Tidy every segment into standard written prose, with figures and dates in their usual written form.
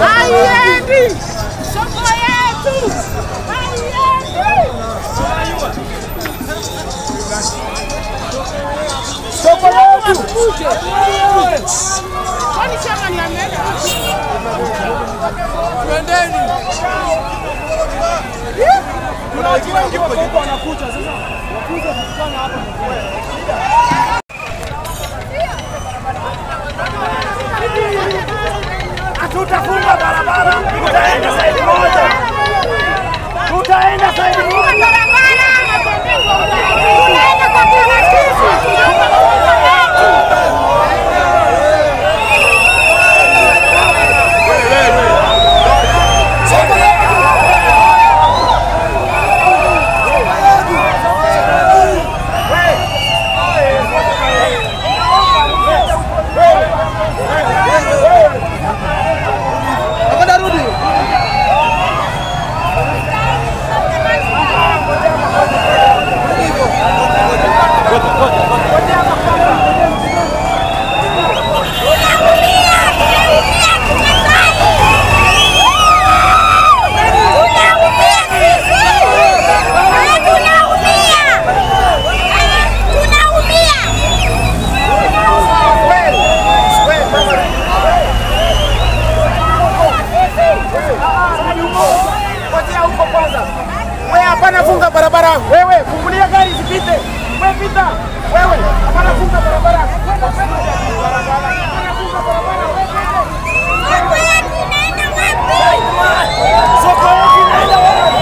Haiendi. Soko yetu. Haiendi. Soko yetu. Kwani chama ni ameenda? Twendeni. Kuna wengine wanakuja sasa. Wakuja kukutana hapa. Tutafunga barabara, tutaenda saidi moja. Tutaenda saidi moja. Tunaenda kwa taasisi. Hapana funga barabara. Wewe fungulia gari zipite. Wewe pita. Wewe hapana funga barabara. Hapana funga barabara. Soko yetu inaenda wapi? Soko yetu inaenda wapi?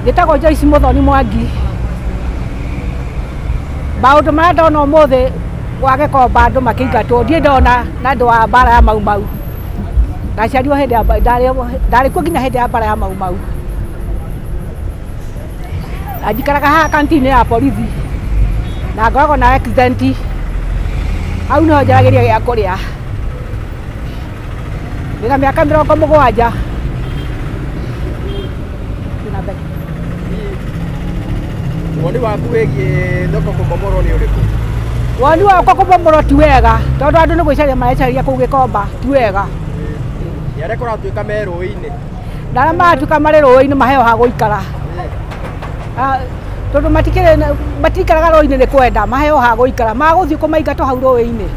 Gitagwo Joyce Muthoni Mwangi. Maundu maria ndona umuthi wage komba andu makiingatwo ndie ndona na andu wa mbara ya mau. ndaciarirwo hĩndĩ ya ndarĩ kuo nginya hĩndĩ ya mbara ya mau mau. Na njikaraga haha kanti-inĩ ya borithi na ngoragwo na accident. Hau niho njaragĩria gĩa kũrĩa. Ndĩna mĩaka 70. Woni waku wĩgiĩ thoko kũmomorwo nĩ ũrĩkũ? Woni wakwa kũmomorwo ti wega tondũ andũ nĩ gwĩcaria marecaria kũu Gĩkomba ti wega. Nĩ arĩa kũratuĩka me rũĩ-inĩ. Na arĩa maratuĩka marĩ rũĩ-inĩ maheo ha gũikara. Tondũ matikaraga rũĩ-inĩ nĩ kwenda maheo ha gũikara magũthiĩ kũmaingatwo hau rũĩ-inĩ.